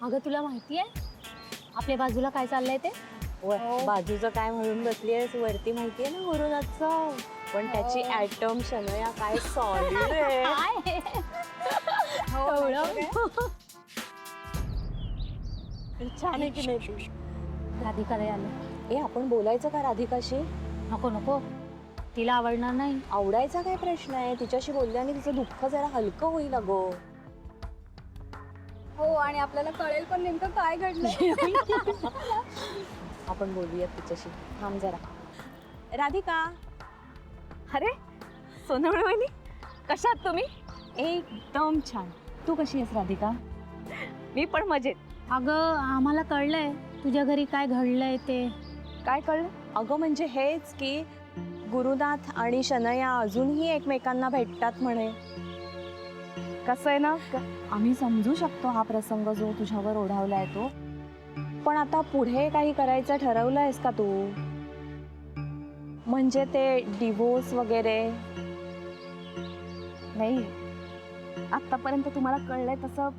अगं तुला माहिती आहे आपल्या बाजूला काय चाललंय ते? बाजूचं काय म्हणून बसलीयस वरती माहितीये ना गुरुनाथचं, पण त्याची ऍटम शनया काय सॉलिड आहे. काय? छान आहे की नाही ती? राधिकाला आलं. ए आपण बोलायचं का राधिकाशी? नको नको, तिला आवडणार नाही. आवडायचा काय प्रश्न आहे? तिच्याशी बोलल्याने तिचं दुःख जरा हलकं होईल अगो. हो, आणि आपल्याला कळेल पण नेमकं काय घडलं. आपण बोलूयात तिच्याशी. थांब जरा. राधिका. अरे सोनवणे वहिनी, कशा आहात तुम्ही? एकदम छान. तू कशी आहेस राधिका? मी पण मजेत. अगं आम्हाला कळलंय तुझ्या घरी काय घडलंय ते. काय कळलं? अगं म्हणजे हेच की गुरुनाथ आणि शनया अजूनही एकमेकांना भेटतात म्हणे. कसं आहे ना, आम्ही समजू शकतो हा प्रसंग जो तुझ्यावर ओढावलाय तो, पण आता पुढे काही करायचं ठरवलंयस का तू? म्हणजे ते डिवोर्स वगैरे? नाही, आतापर्यंत तुम्हाला कळलंय तसं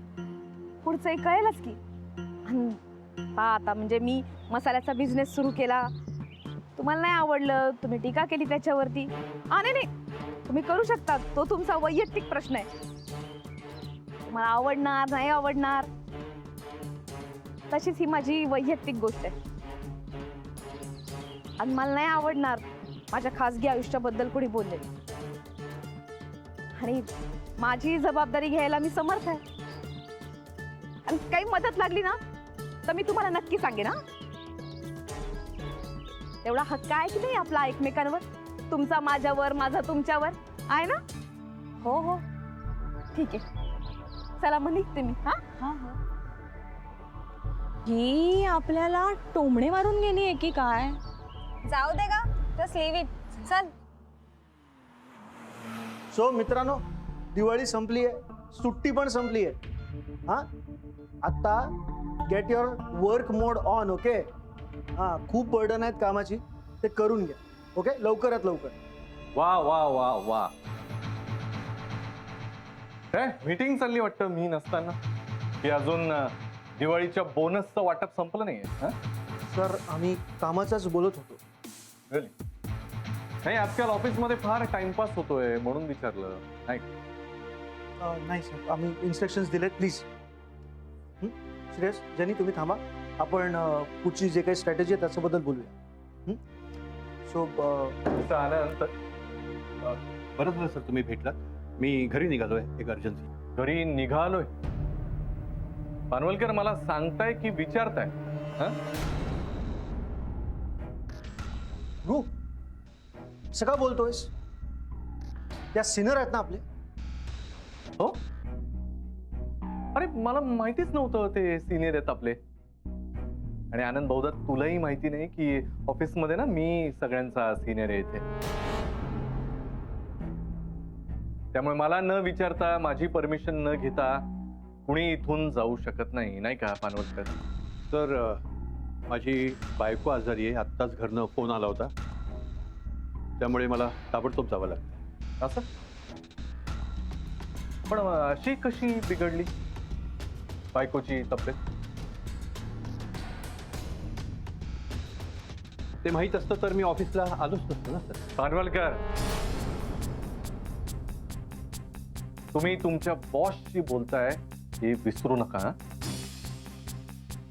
पुढचंही कळेलच की. आता म्हणजे मी मसाल्याचा बिझनेस सुरू केला, तुम्हाला नाही आवडलं, तुम्ही टीका केली त्याच्यावरती. नाही नाही, तुम्ही करू शकता, तो तुमचा वैयक्तिक प्रश्न आहे. तुम्हाला आवडणार नाही आवडणार तशीच ही माझी वैयक्तिक गोष्ट आहे. आणि मला नाही आवडणार माझ्या खासगी आयुष्याबद्दल कोणी बोलले, आणि माझी जबाबदारी घ्यायला मी समर्थ आहे. आणि काही मदत लागली ना तर मी तुम्हाला नक्की सांगेन. ना एवढा हक्क आहे की नाही आपला एकमेकांवर? तुमचा माझ्यावर, माझा तुमच्यावर आहे ना? हो हो ठीक आहे, चला मग निघते मी. हा हा हा. ही आपल्याला टोमणे मारून गेली आहे की काय? जाऊ दे का, जस्ट लीव इट. चल. सो मित्रांनो, दिवाळी संपली आहे, सुट्टी पण संपली आहे. हां, आता get your work mode on. Okay. हां, खूप बर्डन आहेत कामाची, ते करून घ्या. ओके, लवकरात लवकर. वा वा वा वा. काय मीटिंग चालली वाटतं मी नसताना, की अजून दिवाळीच्या बोनसचं वाटप संपलं नाहीये? सर, आम्ही कामाचाच बोलत होतो. Really? नाही, आजकाल ऑफिसमध्ये फार टाइमपास होतोय म्हणून विचारलं. नाही नाही सर, आम्ही इन्स्ट्रक्शन्स दिलेत. प्लीज श्रेयस, जनी तुम्ही थांबा. आपण पुढची जे काही स्ट्रॅटेजी आहे त्याच्याबद्दल बोलूया. सो आनंद, बरं झालं सर तुम्ही भेटलात. मी घरी निघालोय, एक अर्जन्सी. घरी निघालोय? पानवलकर मला सांगताय की विचारताय? रू, सगळं बोलतोयस? त्या सिनियर आहेत ना आपले? हो, अरे मला माहितीच नव्हतं ते सिनियर आहेत आपले. आणि आनंद बहुधा तुलाही माहिती नाही की ऑफिसमध्ये ना मी सगळ्यांचा सिनियर आहे इथे. त्यामुळे मला न विचारता, माझी परमिशन न घेता कुणी इथून जाऊ शकत नाही, नाही का पानवलकर? तर माझी बायको आजारी आहे, आत्ताच घरनं फोन आला होता, त्यामुळे मला ताबडतोब जावं लागतं. असं? पण अशी कशी बिघडली बायकोची तब्येत? ते माहीत असतं तर मी ऑफिसला आलोच नसतो ना सर. पानवलकर, तुम्ही तुमच्या बॉसशी बोलताय हे विसरू नका.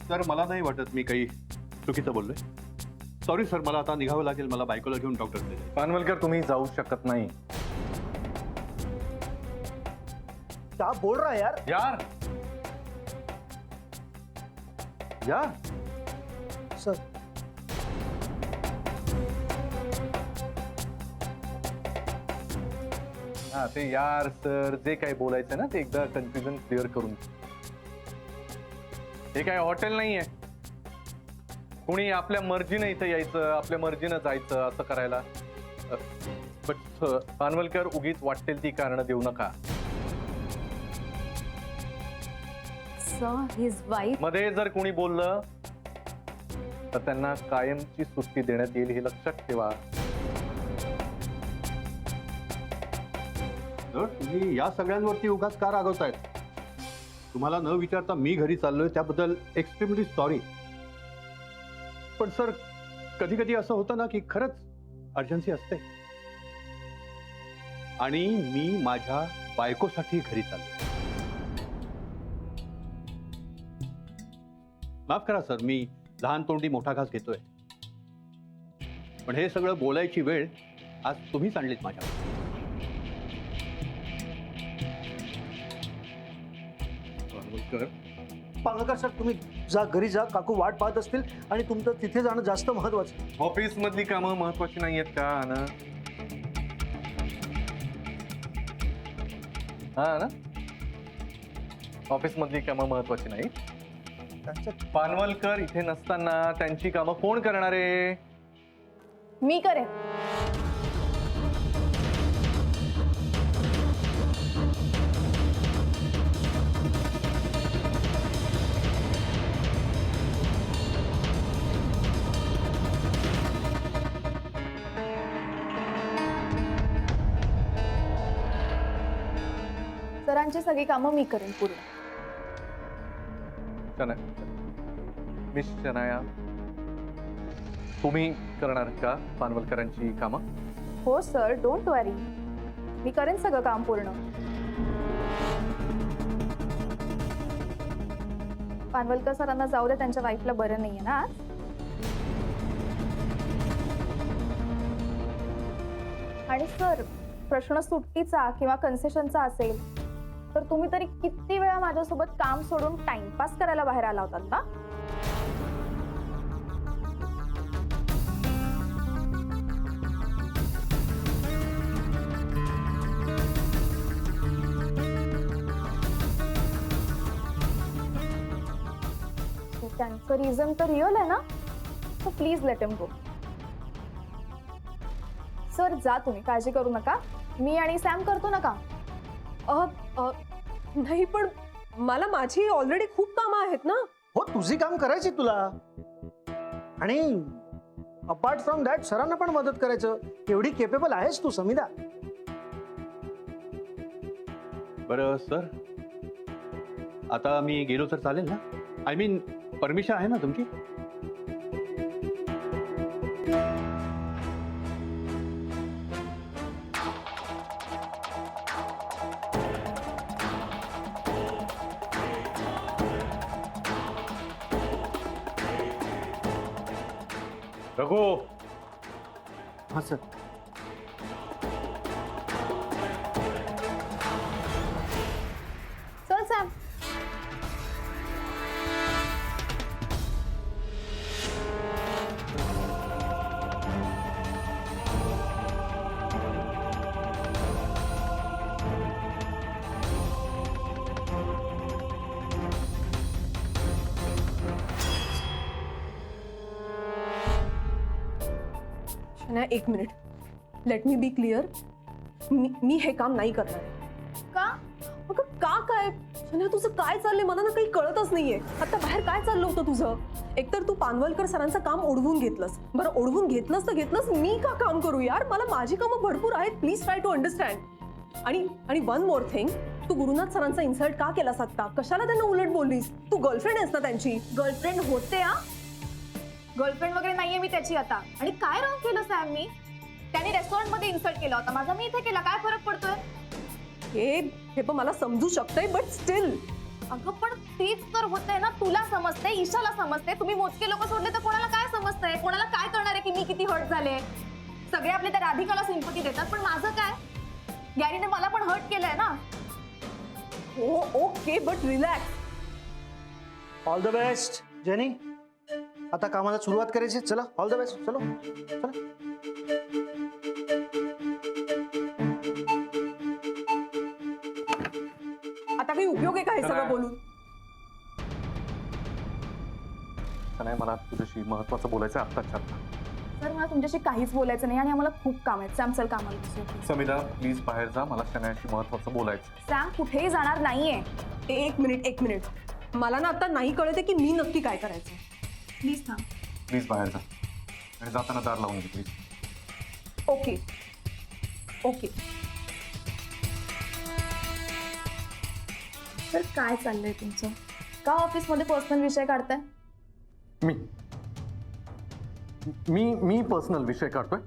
तर मला नाही वाटत मी काही चुकीचं बोललोय. सॉरी सर, मला आता निघावं लागेल, मला बायकोला घेऊन डॉक्टरकडे. पानवलकर, तुम्ही जाऊ शकत नाही. क्या बोल रहा है यार? यार यार सर, हा, ते यार सर जे काही बोलायचं ना ते एकदा कन्फ्युजन क्लिअर करून. हे काय हॉटेल नाहीये, कुणी आपल्या मर्जीनं इथं यायचं, आपल्या मर्जीनं जायचं, असं करायला. बट पानवलकर, उगीच वाटेल ती कारणं देऊ नका. His wife. मध्ये जर कोणी बोललं तर त्यांना कायमची सुट्टी देण्यात येईल, हे लक्षात ठेवा. सर तुम्ही या सगळ्यांवरती उगाच का रागवतायत? तुम्हाला न विचारता मी घरी चाललोय त्याबद्दल एक्स्ट्रीमली सॉरी. पण सर, कधी कधी असं होतं ना की खरंच अर्जन्सी असते आणि मी माझ्या बायकोसाठी घरी चाललोय. माफ करा सर, मी लहान तोंडी मोठा घास घेतोय. पण हे सगळं बोलायची वेळ आज तुम्हीच आणलीत माझ्या. पालकर सर, तुम्ही जा, घरी जा. काकू वाट पाहत असतील आणि तुमचं तिथे जाणं जास्त महत्वाचं. ऑफिस मधली कामं महत्वाची नाही आहेत का आनंद? हा ना, ऑफिस मधली कामं महत्वाची नाही. पानवलकर इथे नसताना त्यांची कामं कोण करणार आहे? मी करेन. सरांची सगळी कामं मी करेन पूर्ण. मिस शनाया, तुम्ही करणार का पानवलकरांची कामं? हो सर, डोंट वरी, मी करेन सगळं काम पूर्ण. पानवलकर सरांना जाऊ दे, त्यांच्या वाईफला बरं नाहीये ना आज. आणि सर, प्रश्न सुट्टीचा किंवा कन्सेशनचा असेल तर तुम्ही तरी किती वेळा माझ्यासोबत काम सोडून टाइमपास करायला बाहेर आला होतात ना? त्यांचं रिझन तर रिअल आहे ना, so please let him go. Sir जा, तुम्ही काळजी करू नका, मी आणि सॅम करतो ना काम. नाही, पण मला माझी ऑलरेडी खूप कामं आहेत ना. हो, तुझी काम करायची तुला. आणि अपार्ट फ्रॉम दॅट सरांना पण मदत करायचं. एवढी केपेबल आहेस तू समिधा. बरं सर, आता मी गेलो तर चालेल ना? आय मीन, परमिशन आहे ना तुमची? रघु, हा सर. चल सॅम. शनाया, एक मिनिट, लेट मी बी क्लिअर. मी हे काम नाही करणार. का? अगं का काय शनाया, तुझं काय चाललंय मला ना काही कळतच नाहीये. आता बाहेर काय चाललं होतं तुझं? एकतर तू पानवलकर सरांचं काम ओढवून घेतलंस. बरं, ओढवून घेतलंस तर घेतलंस, मी का काम करू यार? मला माझी कामं भरपूर आहेत. Please try to understand. आणि वन मोर थिंग, तू गुरुनाथ सरांचा इन्सल्ट का केलास आत्ता? कशाला त्यांना उलट बोललीस? तू गर्लफ्रेंड आहेस ना त्यांची? गर्लफ्रेंड होते. गर्लफ्रेंड वगैरे नाहीये मी त्याची आता. आणि काय रॉंग केलं सॅम मी? त्याने रेस्टॉरंट मध्ये इन्सल्ट केला होता माझा, मी इथे केला. काय फरक पडतोय? हे पण मला समजू शकतंय, बट स्टील. अगं पण तीच तर होते ना. तुला समजते, ईशाला समजते. तुम्ही मोजके लोक सोडले तर कोणाला काय समजतंय? कोणाला काय कळणार आहे की मी किती हर्ट झाले? सगळे आपले त्या राधिकाला सिंपती देतात, पण माझं काय? गॅरीने मला पण हर्ट केलंय ना. हो okay, but relax. All the best jenny. आता कामाला सुरुवात करायची. चला, ऑल द बेस्ट. चलो चला. आता काही उपयोग आहे का हे सगळं बोलून? नाही, मला तुझ्याशी महत्वाचं बोलायचं आत्ताच आत्ता. सर, मला तुमच्याशी काहीच बोलायचं नाही आणि आम्हाला खूप काम आहे. सॅम, चल कामाला. समिधा, प्लीज बाहेर जा, मला शनायाशी महत्वाचं बोलायचं. सॅम कुठेही जाणार नाहीये. एक मिनिट. मला ना आता नाही कळते की मी नक्की काय करायचं. प्लीज थांब. प्लीज बाहेर जा आणि जाताना दार लावून घे प्लीज. ओके. तर काय चाललंय तुमचं? का ऑफिसमध्ये पर्सनल विषय काढताय? मी मी मी पर्सनल विषय काढतोय?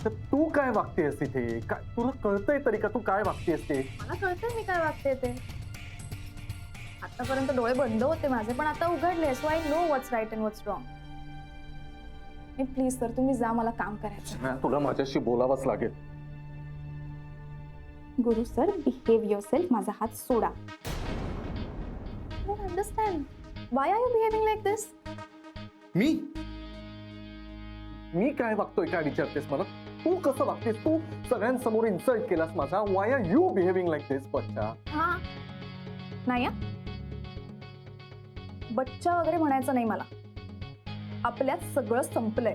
तर तू काय वागतेस इथे? काय तुला कळतंय तरी का तू काय वागतेस ते? मला कळतंय मी काय वागते ते. आतापर्यंत डोळे बंद होते माझे, पण आता उघडले. So I know what's right and what's wrong. Please sir, तुम्ही जा, मला काम करायचं. तुला माझ्याशी बोलावंच लागेल. गुरु सर, बिहेव युअरसेल्फ. माझा हात सोडा. Don't understand. Why are you behaving like this? मी काय वागतोय काय विचारतेस मला? तू कसं वागतेस? तू सगळ्यांसमोर इन्सल्ट केलास माझा. Why are you behaving like this बच्चा? हा नाही, बच्चा वगैरे म्हणायचं नाही मला. आपल्यात सगळं संपलंय.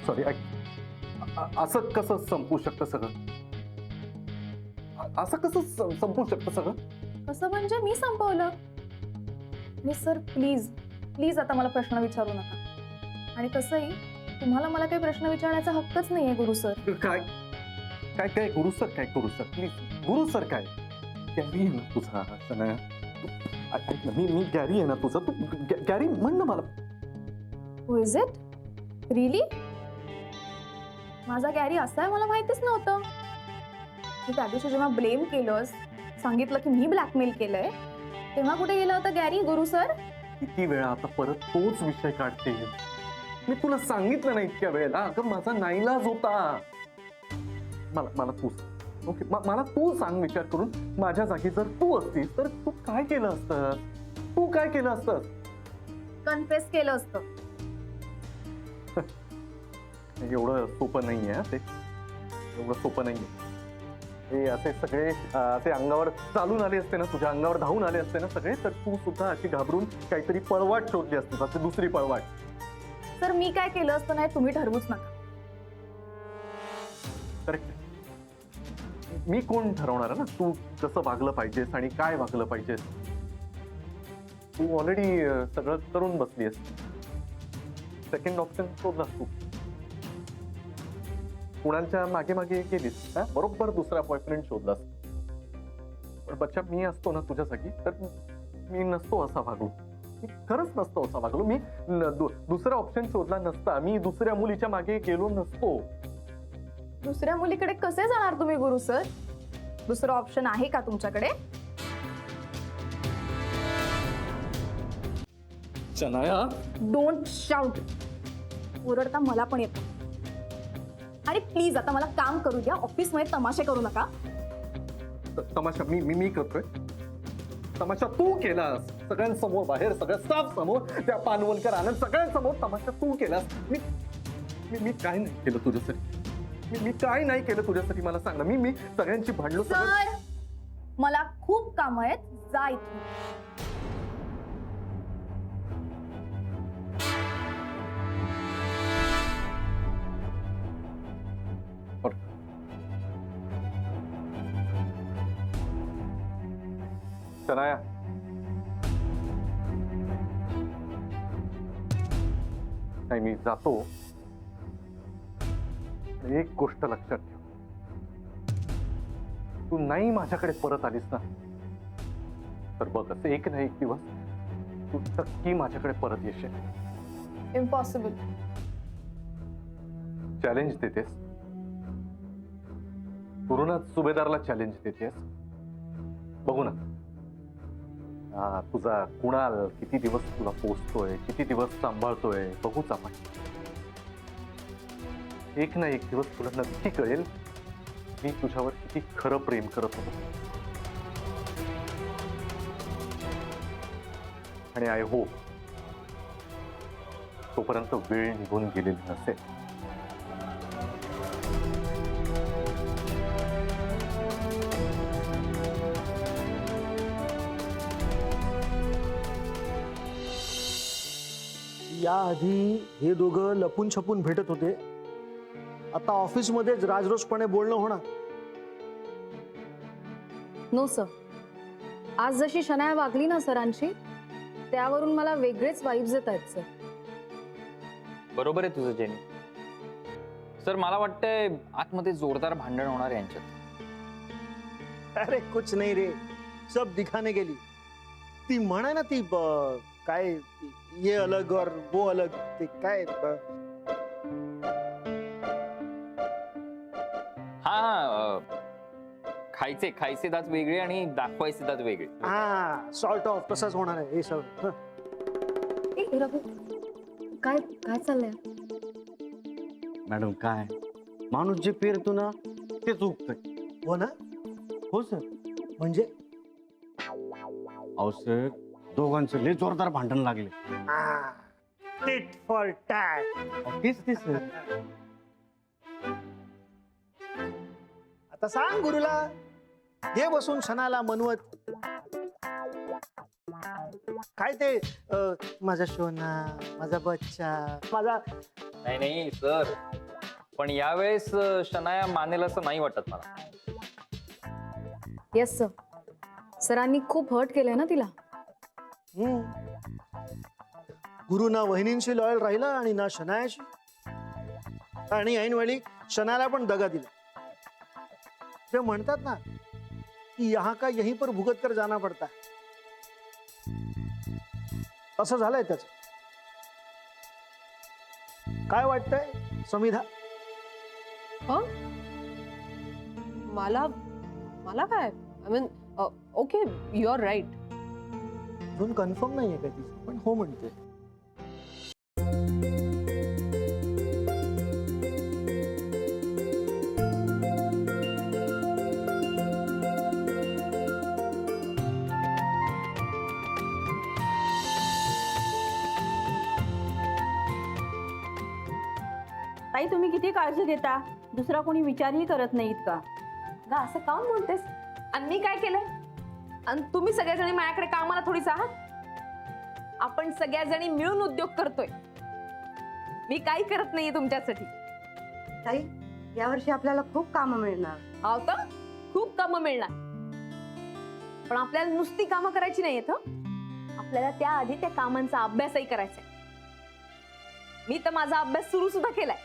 सॉरी, असं कसं संपू शकतं सगळं? असं कसं संपू शकतं सगळं? कसं म्हणजे? मी संपवलं? मी सर, प्लीज प्लीज आता मला प्रश्न विचारू नका. आणि कसंही तुम्हाला मला काही प्रश्न विचारण्याचा हक्कच नाहीये गुरु सर. काय काय काय गुरु सर? काय गुरु सर? प्लीज गुरु सर काय? गॅरी आहे ना तुझा? ऐक ना, मी गॅरी आहे ना तुझा? तू गॅरी म्हण ना मला. हो, इज इट रिअली? माझा गॅरी असा आहे मला माहितीच नव्हतं. मी त्या दिवशी जेव्हा ब्लेम केलंस, सांगितलं की मी ब्लॅकमेल केलंय, तेव्हा कुठे गेला होता गॅरी गुरु सर? किती वेळा आता परत तोच विषय काढते? मी तुला सांगितलं ना इतक्या वेळेला. अगं माझा नाईलाज होता. मला तू ओके, मला तू सांग विचार करून, माझ्या जागी जर तू असतीस तर तू काय केलं असतं? तू काय केलं असतं? कन्फेस केलं असतं. एवढं सोपं नाहीये ते. एवढं सोपं नाहीये हे. असे सगळे असे अंगावर चालून आले असते ना, तुझ्या अंगावर धावून आले असते ना सगळे, तर तू सुद्धा अशी घाबरून काहीतरी पळवाट शोधली असतीस, अशी दुसरी पळवाट. सर, मी काय केलं असतं नाही तुम्ही ठरवूच नका. करेक्ट. मी कोण ठरवणार आहे ना तू कसं वागलं पाहिजेस आणि काय वागलं पाहिजेस? तू ऑलरेडी सगळं करून बसलीस. सेकंड ऑप्शन शोधलास तू. कुणाच्या मागे मागे गेलीस. बरोबर दुसरा बॉयफ्रेंड शोधलास. पण बच्चा, मी असतो ना तुझ्या जागी तर मी नसतो असा वागलो. मी खरंच नसतो असा वागलो. मी दुसरा ऑप्शन शोधला नसता. मी दुसऱ्या मुलीच्या मागे गेलो नसतो. दुसऱ्या मुलीकडे कसे जाणार तुम्ही गुरु सर? दुसरं ऑप्शन आहे का तुमच्याकडे? चनाया, डोंट शाउट. ओरडता मला पण येतं. आणि प्लीज आता मला काम करू द्या. ऑफिसमध्ये तमाशे करू नका. तमाशा मी करतोय? तमाशा तू केलास सगळ्यांसमोर, बाहेर सगळ्या स्टाफ समोर, त्या पानवलकर आनंद सगळ्यांसमोर तमाशा तू केलास. मी काय नाही केलं तुझ्यासाठी? मी काय नाही केलं तुझ्यासाठी मला सांग ना. मी सगळ्यांची भांडलो. सर, मला खूप काम आहेत. जा इथून. शनाया, नाही मी जातो. एक गोष्ट लक्षात ठेव, तू नाही माझ्याकडे परत आलीस ना तर बघ असं एक ना एक दिवस तू नक्की माझ्याकडे परत येशील. इम्पॉसिबल. चॅलेंज देतेस? पूर्ण सुभेदारला चॅलेंज देतेस? बघू ना तुझा कुणाल किती दिवस तुला पोचतोय, किती दिवस सांभाळतोय, बघूच आपण. एक ना एक दिवस तुला नक्की कळेल मी तुझ्यावर किती खरं प्रेम करत होतो. आणि आय होप तोपर्यंत वेळ निघून गेलेली नसेल. याआधी हे दोघं लपून छपून भेटत होते. आता ऑफिसमध्येच राजरोसपणे बोलणं होणार. नो सर, आज जशी शनाया वागली ना सरांची, त्यावरून मला वेगळेच वाईब्स येत आहेत सर. बरोबर आहे तुझं जेनी. सर मला वाटतंय आतमध्ये जोरदार भांडण होणार आहे यांच्यात. अरे कुछ नहीं रे, सब दिखाने के लिए. ती म्हण आहे ना ती काय, ये अलग और वो अलग, ते काय हा खायचे खायचे दात वेगळे आणि दाखवायचे दात वेगळे. हा सॉर्ट ऑफ तसंच होणार आहे हे सगळं. ए रघु, काय काय चाललंय? मॅडम काय माणूस जे पेरतो ना तेच उगतंय. हो ना. हो सर. म्हणजे अहो सर, दोघांचं लय जोरदार भांडण लागले. Tit for tat. तेच ते सर. आता सांग गुरुला, हे बसून क्षणाला मनवत काय ते माझा सोना, माझा बच्चा, माझा. नाही नाही सर, पण यावेळेस शनाया मानेल असं नाही वाटत मला. येस सर, सरांनी खूप हर्ट केलंय ना तिला. गुरु ना वहिनींशी लॉयल राहिला आणि ना शनायाशी, आणि ऐनवेळी शनायाला पण दगा दिला. ते म्हणतात ना की यहाँ का यहीं पर भुगत कर जाना पडता, असं झालंय त्याच. काय वाटतंय समिधा? मला मला काय, I mean okay, you are right. अजून कन्फर्म नाहीये का तिचं, पण हो म्हणते. ताई तुम्ही किती काळजी घेता, दुसरा कोणी विचारही करत नाहीत का? गा असं काऊन बोलतेस? आणि मी काय केलंय? आणि तुम्ही सगळ्याजणी माझ्याकडे कामाला थोडीच आहात. आपण सगळ्याजणी मिळून उद्योग करतोय. मी काही करत नाहीये तुमच्यासाठी. ताई यावर्षी आपल्याला खूप कामं मिळणार. हो तर खूप कामं मिळणार, पण आपल्याला नुसती कामं करायची नाहीयेत. आपल्याला त्याआधी त्या कामांचा अभ्यासही करायचा आहे. मी तर माझा अभ्यास सुरू सुद्धा केलाय.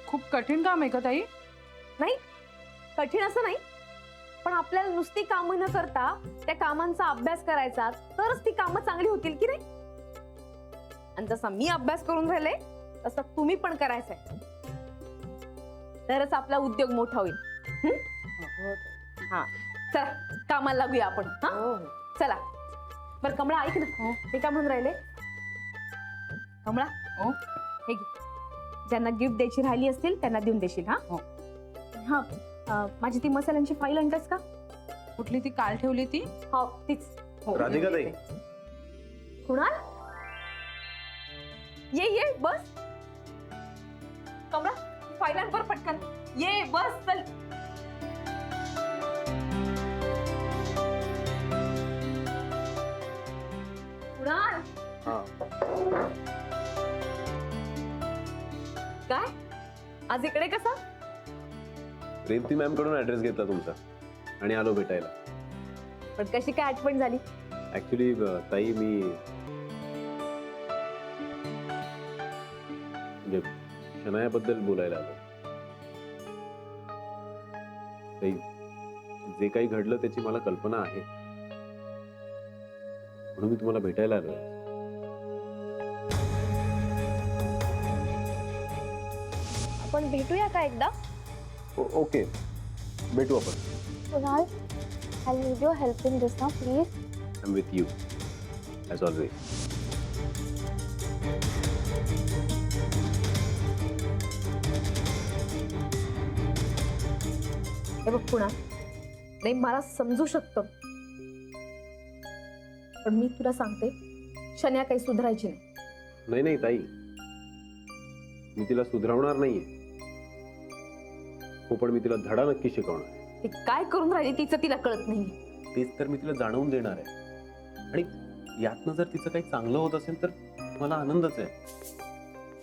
खूप कठीण काम आहे का ताई? नाही, कठीण असं नाही, पण आपल्याला नुसती कामं न करता त्या कामांचा अभ्यास करायचा, तरच ती कामं चांगली होतील की नाही. आणि जसा मी अभ्यास करून राहिले तसं तुम्ही पण करायचंय, तरच आपला उद्योग मोठा होईल. हा चला कामाला लागूया आपण. हा चला. बरं कमळा ऐक ना, ते काय म्हणून राहिले? कमळा हे घे, ज्यांना गिफ्ट द्यायची राहिली असतील त्यांना देऊन देशील. हा हा माझी ती मसाल्यांची फाईल आणतेस का? कुठली ती काल ठेवली ती? हो तीच. राधिका ताई, कुणाल ये ये बस. कमळा फाईलांवर पटकन ये बस चल. कुणाल काय आज इकडे कसा? रेवती मॅम कडून ऍड्रेस घेतला तुमचा आणि आलो भेटायला. पण कशी काय आठवण झाली? ऍक्च्युली ताई मी म्हणजे शनायाबद्दल बोलायला आलो. ताई जे काही घडलं त्याची मला कल्पना आहे, म्हणून मी तुम्हाला भेटायला आलो. आपण भेटूया का एकदा? ओके, भेटू आपण. Kunal, I need your help in this now, please. I'm with you, as always. हे बघ कुणाल, नाही मला समजू शकतं, पण मी तुला सांगते शन्या काही सुधारायची नाही. नाही नाही ताई, मी तिला सुधारवणार नाहीये. हो, पण मी तिला धडा नक्की शिकवणार. ती काय करून राहिली तिचं तिला कळत नाही. तेच तर मी तिला जाणवून देणार आहे, आणि यातनं जर तिचं काही चांगलं होत असेल तर मला आनंदच आहे.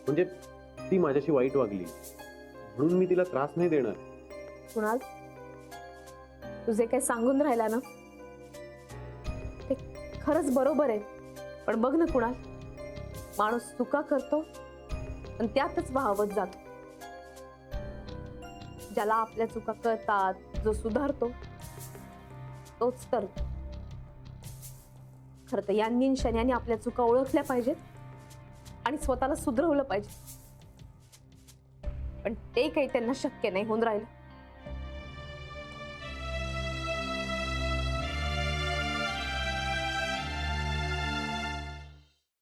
म्हणजे ती माझ्याशी वाईट वागली म्हणून मी तिला त्रास नाही देणार. कुणाल, तुझे काही सांगून राहिला ना ते खरंच बरोबर आहे, पण बघ ना कुणाल, माणूस चुका करतो आणि त्यातच वाहवत जातो. ज्याला आपल्या चुका कळतात, जो सुधारतो तोच तर. खरं तर यांनी आणि शन्यानी आपल्या चुका ओळखल्या पाहिजेत आणि स्वतःला सुधरवलं पाहिजे, पण ते काही त्यांना शक्य नाही होऊन राहिलं.